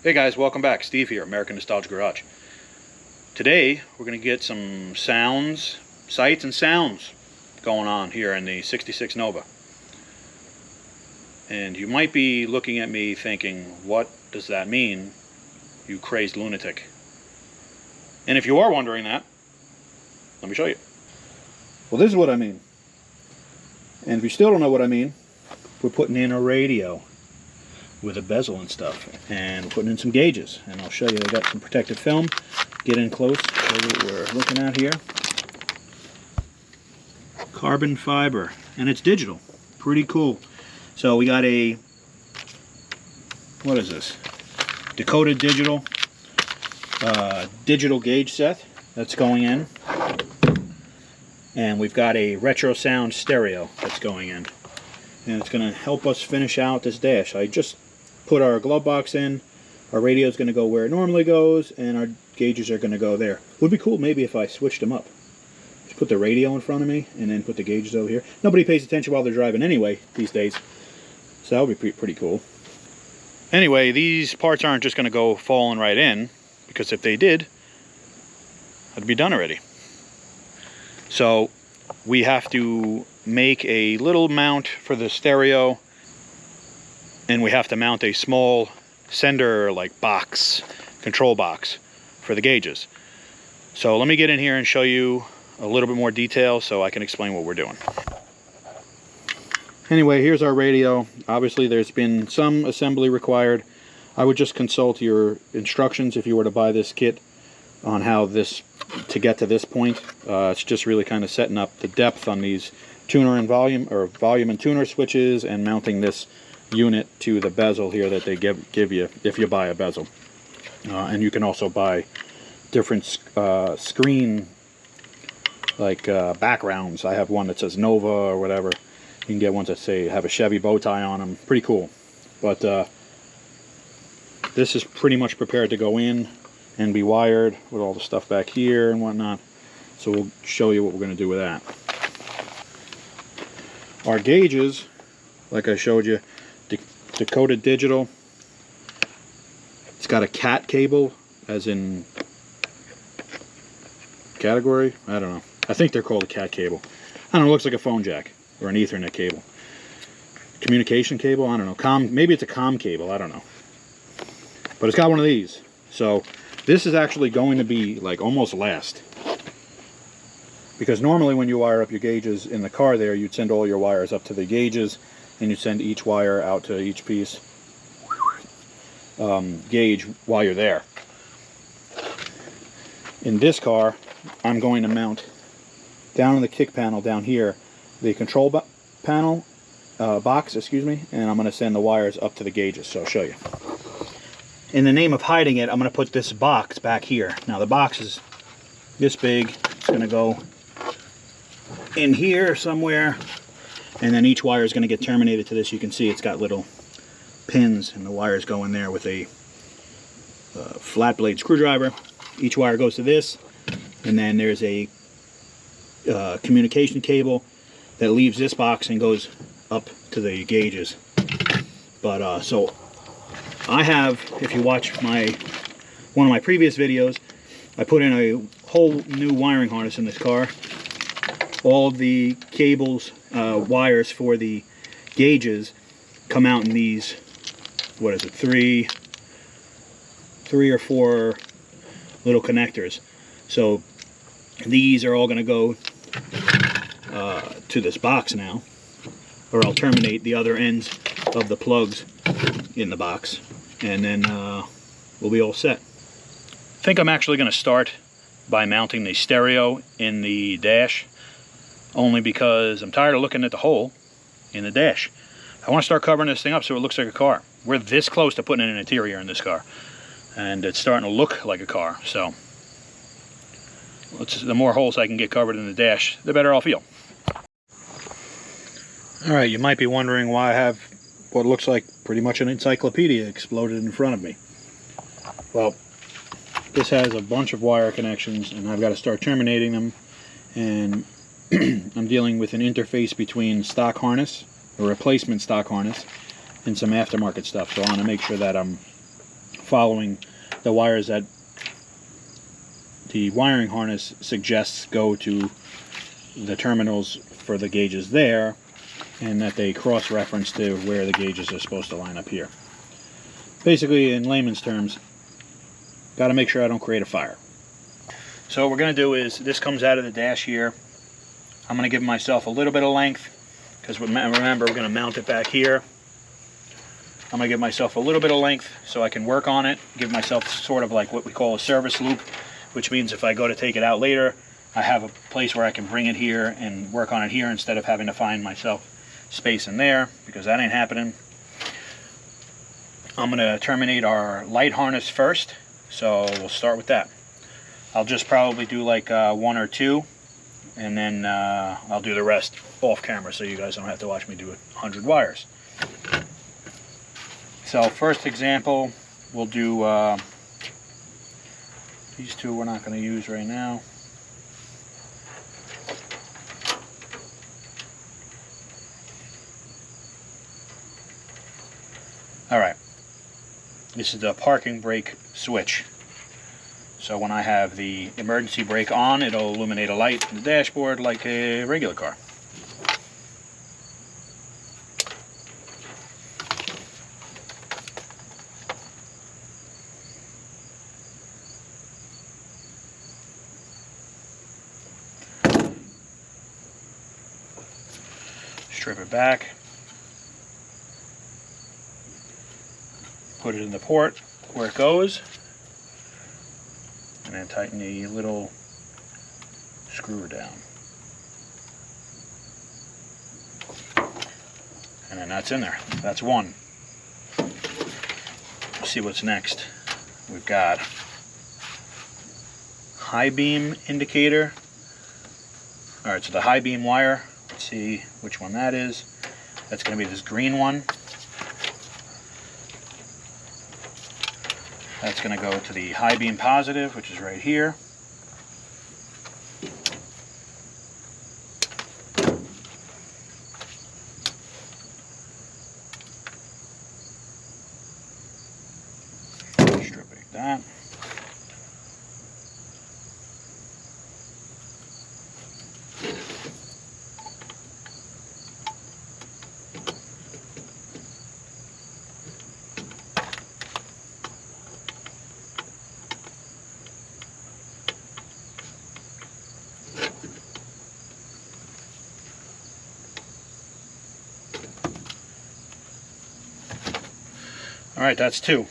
Hey guys, welcome back. Steve here, American Nostalgia Garage. Today we're going to get some sounds, sights and sounds going on here in the 66 Nova. And you might be looking at me thinking, what does that mean, you crazed lunatic? And if you are wondering that, let me show you. Well, this is what I mean. And if you still don't know what I mean, we're putting in a radio with a bezel and stuff, and putting in some gauges, and I'll show you. I got some protective film. Get in close, show you what we're looking at here. Carbon fiber, and it's digital. Pretty cool. So we got a, what is this? Dakota digital gauge set that's going in, and we've got a RetroSound stereo that's going in, and it's going to help us finish out this dash. I just put our glove box in. Our radio is going to go where it normally goes, and our gauges are going to go there. Would be cool maybe if I switched them up. Just put the radio in front of me and then put the gauges over here. Nobody pays attention while they're driving anyway these days, so that would be pretty cool. Anyway, these parts aren't just going to go falling right in, because if they did, I'd be done already. So we have to make a little mount for the stereo, and we have to mount a small sender like box, control box for the gauges. So let me get in here and show you a little bit more detail so I can explain what we're doing. Anyway, here's our radio. Obviously there's been some assembly required. I would just consult your instructions if you were to buy this kit on how to get to this point. It's just really kind of setting up the depth on these tuner and volume, or volume and tuner switches, and mounting this unit to the bezel here that they give you if you buy a bezel. And you can also buy different screen backgrounds. I have one that says Nova or whatever. You can get ones that say have a Chevy bow tie on them. Pretty cool. But this is pretty much prepared to go in and be wired with all the stuff back here and whatnot. So we'll show you what we're going to do with that. Our gauges, like I showed you, Dakota digital. It's got a cat cable, as in category. I don't know. I think they're called a cat cable. I don't know. It looks like a phone jack or an Ethernet cable. Communication cable. I don't know. Maybe it's a comm cable. I don't know. But it's got one of these. So this is actually going to be like almost last. Because normally when you wire up your gauges in the car there, you'd send all your wires up to the gauges, and you send each wire out to each piece gauge while you're there. In this car, I'm going to mount down in the kick panel down here the control box, excuse me, and I'm going to send the wires up to the gauges. So I'll show you. In the name of hiding it, I'm going to put this box back here. Now the box is this big. It's going to go in here somewhere, and then each wire is going to get terminated to this. You can see it's got little pins, and the wires go in there with a flat blade screwdriver. Each wire goes to this, and then there's a communication cable that leaves this box and goes up to the gauges. But so I have, if you watch one of my previous videos, I put in a whole new wiring harness in this car. All of the cables, wires for the gauges come out in these, what is it, three or four little connectors. So these are all going to go to this box now, or I'll terminate the other ends of the plugs in the box, and then we'll be all set. I think I'm actually going to start by mounting the stereo in the dash, only because I'm tired of looking at the hole in the dash. I want to start covering this thing up so it looks like a car. We're this close to putting in an interior in this car, and it's starting to look like a car. So the more holes I can get covered in the dash, the better I'll feel. Alright, you might be wondering why I have what looks like pretty much an encyclopedia exploded in front of me. Well, this has a bunch of wire connections, and I've got to start terminating them, and I'm dealing with an interface between stock harness, a replacement stock harness, and some aftermarket stuff. So I want to make sure that I'm following the wires that the wiring harness suggests go to the terminals for the gauges there, and that they cross-reference to where the gauges are supposed to line up here. Basically, in layman's terms, got to make sure I don't create a fire. So what we're going to do is, this comes out of the dash here. I'm going to give myself a little bit of length, because remember, we're going to mount it back here. I'm going to give myself a little bit of length so I can work on it, give myself sort of like what we call a service loop, which means if I go to take it out later, I have a place where I can bring it here and work on it here instead of having to find myself space in there, because that ain't happening. I'm going to terminate our light harness first, so we'll start with that. I'll just probably do like 1 or 2, and then I'll do the rest off camera so you guys don't have to watch me do 100 wires. So first example, we'll do these 2 we're not going to use right now. Alright, this is the parking brake switch. So when I have the emergency brake on, it'll illuminate a light in the dashboard like a regular car. Strip it back. Put it in the port where it goes, and then tighten the little screw down. And then that's in there. That's one. Let's see what's next. We've got high beam indicator. Alright, so the high beam wire, let's see which one that is. That's going to be this green one. That's going to go to the high beam positive, which is right here. Stripping that. Alright, that's 2.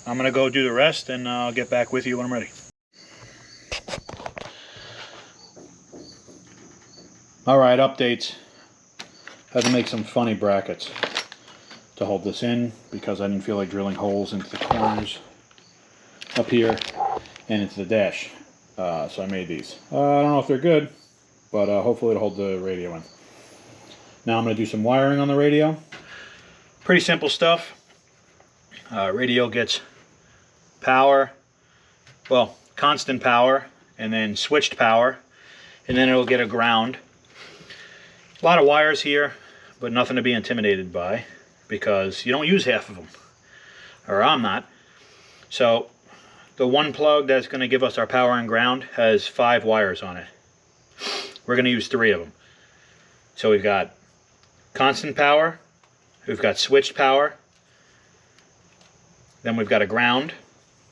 I'm going to go do the rest, and I'll get back with you when I'm ready. Alright, updates. Had to make some funny brackets to hold this in, because I didn't feel like drilling holes into the corners up here and into the dash. So I made these. I don't know if they're good, but hopefully it'll hold the radio in. Now I'm going to do some wiring on the radio. Pretty simple stuff. Radio gets power, well, constant power, and then switched power, and then it'll get a ground. A lot of wires here, but nothing to be intimidated by, because you don't use half of them, or I'm not. So the one plug that's going to give us our power and ground has 5 wires on it. We're going to use 3 of them. So we've got constant power, we've got switched power, then we've got a ground.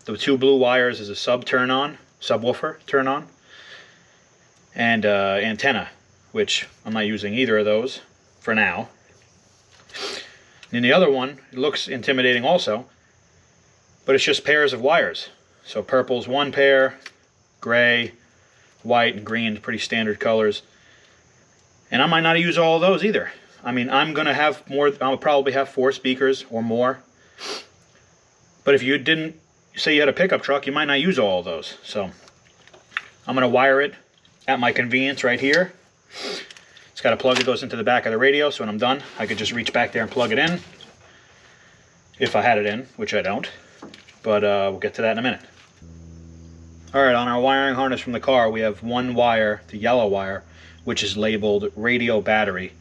The 2 blue wires is a subwoofer turn on, and antenna, which I'm not using either of those for now. And the other one, it looks intimidating also, but it's just pairs of wires. So purple's 1 pair, gray, white, and green, pretty standard colors. And I might not use all of those either. I mean, I'm going to have more, I'll probably have 4 speakers or more. But if you didn't, say you had a pickup truck, you might not use all of those. So I'm going to wire it at my convenience right here. It's got a plug that goes into the back of the radio, so when I'm done, I could just reach back there and plug it in. If I had it in, which I don't. But we'll get to that in a minute. Alright, on our wiring harness from the car, we have 1 wire, the yellow wire, which is labeled radio battery.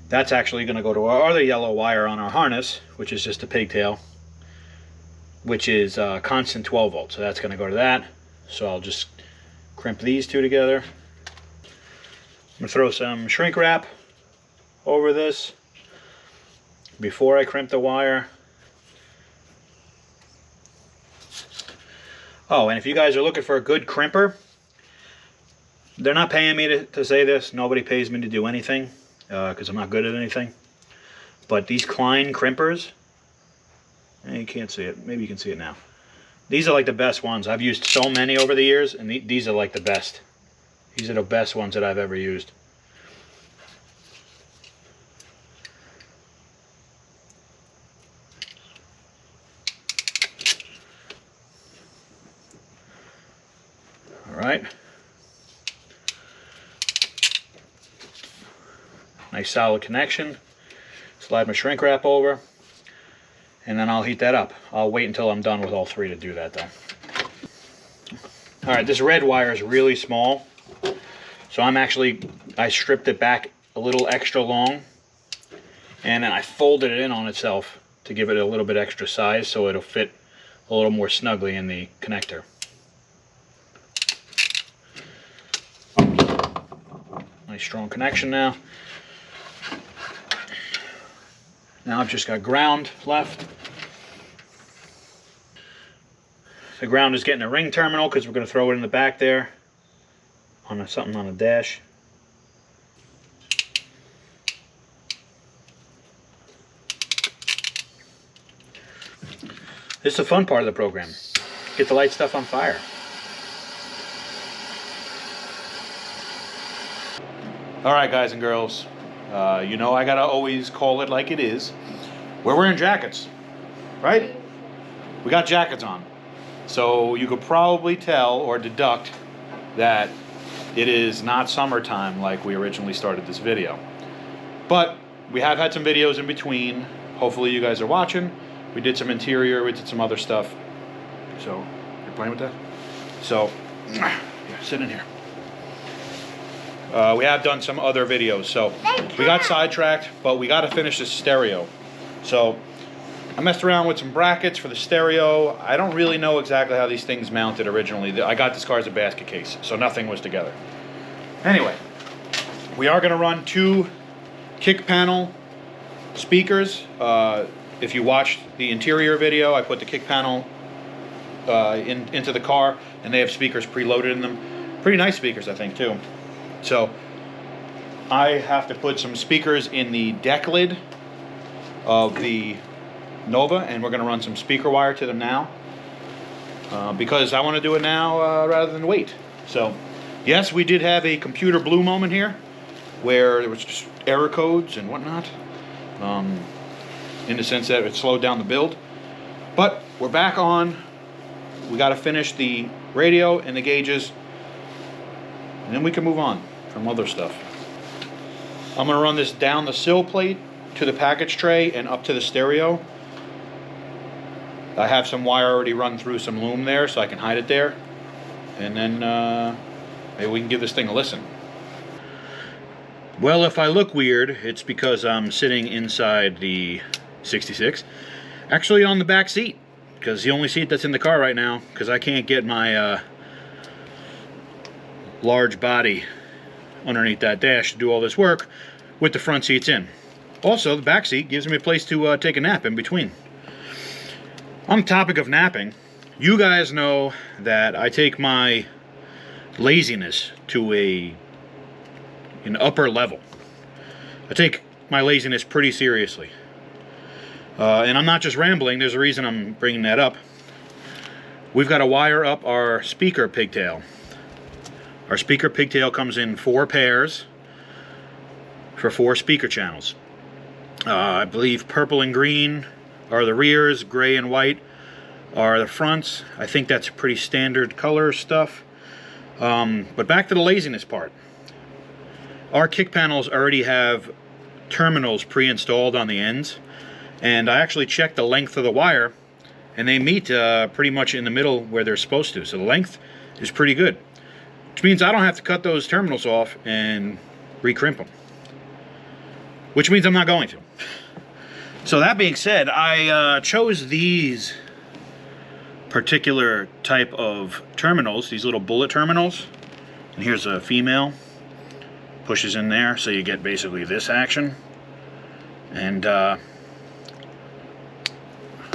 That's actually going to go to our other yellow wire on our harness, which is just a pigtail. which is constant 12 volts. So that's going to go to that. So I'll just crimp these two together. I'm going to throw some shrink wrap over this before I crimp the wire. Oh, and if you guys are looking for a good crimper, they're not paying me to say this. Nobody pays me to do anything because I'm not good at anything. But these Klein crimpers, you can't see it. Maybe you can see it now. These are like the best ones. I've used so many over the years, and these are like the best. These are the best ones that I've ever used. All right. Nice solid connection. Slide my shrink wrap over, and then I'll heat that up. I'll wait until I'm done with all three to do that though. All right, this red wire is really small, so I stripped it back a little extra long, and then I folded it in on itself to give it a little bit extra size so it'll fit a little more snugly in the connector. Nice strong connection now. Now I've just got ground left. The ground is getting a ring terminal because we're going to throw it in the back there on something on a dash. This is the fun part of the program. Get the light stuff on fire. All right, guys and girls. You know I gotta always call it like it is. We're wearing jackets, right? We got jackets on. So you could probably tell or deduct that it is not summertime like we originally started this video. But we have had some videos in between. Hopefully you guys are watching. We did some interior, we did some other stuff. So, you're playing with that? So, yeah, sit in here. We have done some other videos, so we got sidetracked, but we got to finish this stereo. So I messed around with some brackets for the stereo. I don't really know exactly how these things mounted originally. I got this car as a basket case, so nothing was together. Anyway, we are going to run 2 kick panel speakers. If you watched the interior video, I put the kick panel into the car, and they have speakers preloaded in them. Pretty nice speakers, I think, too. So I have to put some speakers in the deck lid of the Nova, and we're going to run some speaker wire to them now because I want to do it now rather than wait. So yes, we did have a computer blue moment here where there was just error codes and whatnot in the sense that it slowed down the build, but we're back on. We got to finish the radio and the gauges, and then we can move on from other stuff. I'm going to run this down the sill plate to the package tray and up to the stereo. I have some wire already run through some loom there so I can hide it there, and then maybe we can give this thing a listen. Well, if I look weird, it's because I'm sitting inside the 66, actually on the back seat, because the only seat that's in the car right now, because I can't get my large body underneath that dash to do all this work with the front seats in. Also, the back seat gives me a place to take a nap in between. On the topic of napping, you guys know that I take my laziness to an upper level. I take my laziness pretty seriously. And I'm not just rambling, there's a reason I'm bringing that up. We've got to wire up our speaker pigtail. Our speaker pigtail comes in 4 pairs for 4 speaker channels. I believe purple and green are the rears, gray and white are the fronts. I think that's pretty standard color stuff. But back to the laziness part. Our kick panels already have terminals pre-installed on the ends, and I actually checked the length of the wire, and they meet pretty much in the middle where they're supposed to. So the length is pretty good, which means I don't have to cut those terminals off and recrimp them, which means I'm not going to. So that being said, I chose these particular type of terminals, these little bullet terminals. And here's a female. Pushes in there, so you get basically this action. And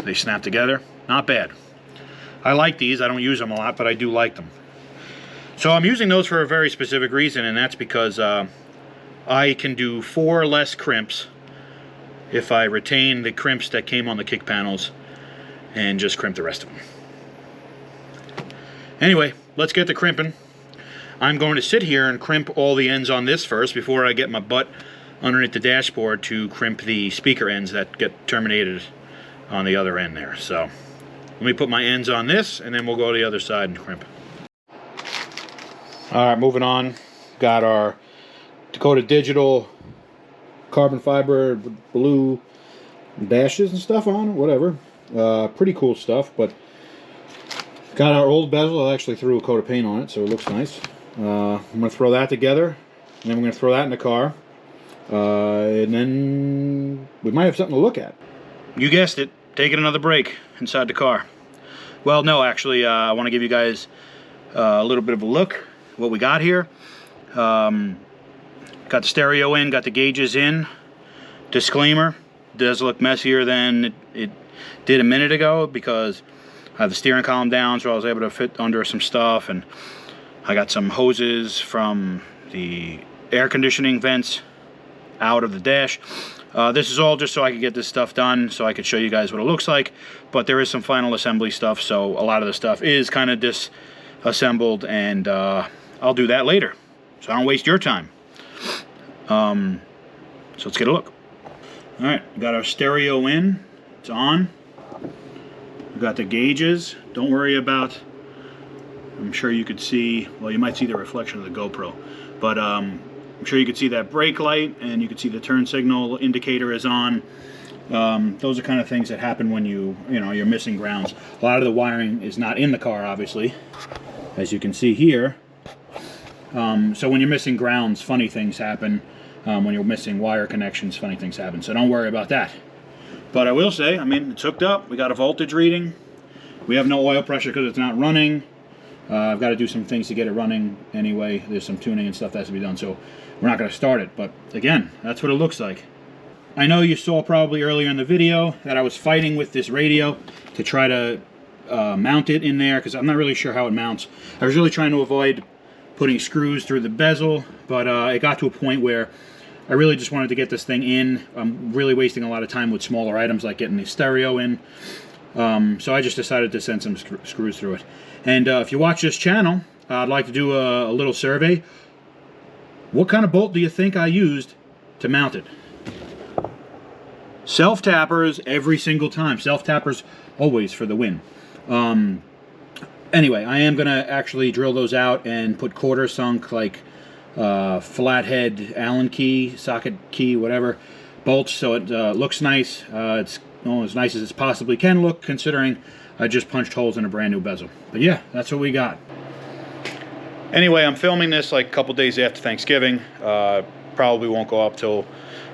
they snap together. Not bad. I like these. I don't use them a lot, but I do like them. So I'm using those for a very specific reason, and that's because I can do 4 less crimps if I retain the crimps that came on the kick panels and just crimp the rest of them. Anyway, let's get to crimping. I'm going to sit here and crimp all the ends on this first before I get my butt underneath the dashboard to crimp the speaker ends that get terminated on the other end there. So let me put my ends on this, and then we'll go to the other side and crimp. Alright, moving on. Got our Dakota digital carbon fiber blue dashes and stuff on, whatever. Pretty cool stuff, but got our old bezel. I actually threw a coat of paint on it, so it looks nice. I'm going to throw that together, and then we're going to throw that in the car. And then we might have something to look at. You guessed it, taking another break inside the car. Well, no, actually, I want to give you guys a little bit of a look at what we got here. Got the stereo in, got the gauges in. Disclaimer, it does look messier than it did a minute ago because I have the steering column down, so I was able to fit under some stuff, and I got some hoses from the air conditioning vents out of the dash. This is all just so I could get this stuff done, so I could show you guys what it looks like, but there is some final assembly stuff, so a lot of the stuff is kind of disassembled, and I'll do that later, so I don't waste your time. So let's get a look. Alright, we got our stereo in, it's on. We got the gauges. Don't worry about, I'm sure you could see, well, you might see the reflection of the GoPro, but I'm sure you could see that brake light, and you could see the turn signal indicator is on. Those are kind of things that happen when you're missing grounds. A lot of the wiring is not in the car, obviously, as you can see here. So when you're missing grounds, funny things happen. When you're missing wire connections, funny things happen. So don't worry about that. But I will say, I mean, it's hooked up. We got a voltage reading. We have no oil pressure because it's not running. I've got to do some things to get it running anyway. There's some tuning and stuff that has to be done, so we're not going to start it. But again, that's what it looks like. I know you saw probably earlier in the video that I was fighting with this radio to try to mount it in there, because I'm not really sure how it mounts. I was really trying to avoid putting screws through the bezel, but it got to a point where I really just wanted to get this thing in. I'm really wasting a lot of time with smaller items like getting the stereo in. So I just decided to send some screws through it. And if you watch this channel, I'd like to do a little survey. What kind of bolt do you think I used to mount it? Self-tappers every single time. Self-tappers always for the win. Anyway, I am going to actually drill those out and put quarter sunk, like flathead Allen key, socket key, whatever, bolts, so it looks nice. It's as nice as it possibly can look, considering I just punched holes in a brand new bezel. But yeah, that's what we got. Anyway, I'm filming this like a couple days after Thanksgiving. Probably won't go up till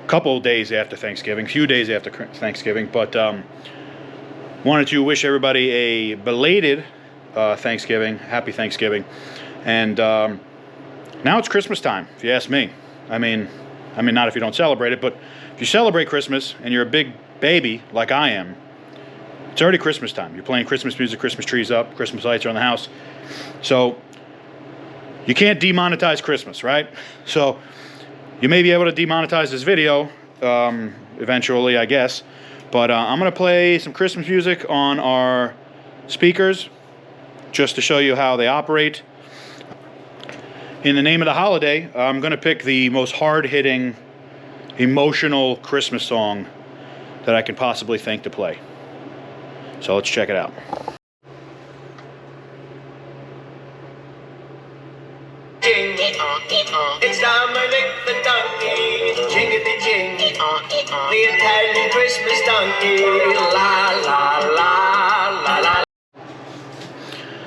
a couple days after Thanksgiving, few days after Thanksgiving, but wanted to wish everybody a belated Thanksgiving, happy Thanksgiving, and now it's Christmas time, if you ask me. I mean, not if you don't celebrate it, but if you celebrate Christmas and you're a big baby like I am, it's already Christmas time. You're playing Christmas music, Christmas trees up, Christmas lights are on the house. So you can't demonetize Christmas, right? So you may be able to demonetize this video eventually, I guess. But I'm going to play some Christmas music on our speakers just to show you how they operate. In the name of the holiday, I'm going to pick the most hard-hitting, emotional Christmas song that I can possibly think to play. So let's check it out. It's Dominic the donkey, jingity jing, the Italian Christmas donkey, la la la la la.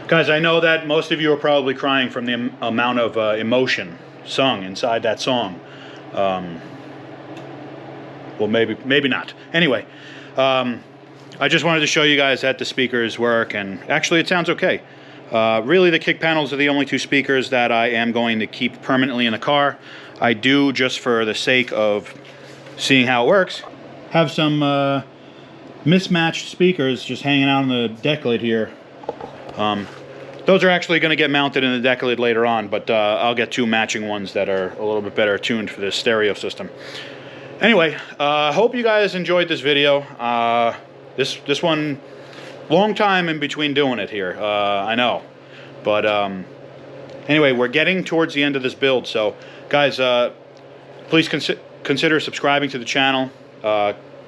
Guys, I know that most of you are probably crying from the amount of emotion sung inside that song. Well, maybe not. Anyway, I just wanted to show you guys that the speakers work, and actually it sounds okay. Really, the kick panels are the only two speakers that I am going to keep permanently in the car. I do, just for the sake of seeing how it works, have some mismatched speakers just hanging out on the deck lid here. Those are actually going to get mounted in the deck lid later on, but I'll get two matching ones that are a little bit better tuned for this stereo system. Anyway, hope you guys enjoyed this video. This one, long time in between doing it here, I know. But anyway, we're getting towards the end of this build, so guys, please consider subscribing to the channel.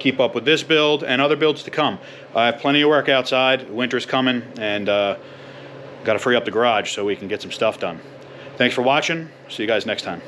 Keep up with this build and other builds to come. I have plenty of work outside. Winter's coming, and got to free up the garage so we can get some stuff done. Thanks for watching. See you guys next time.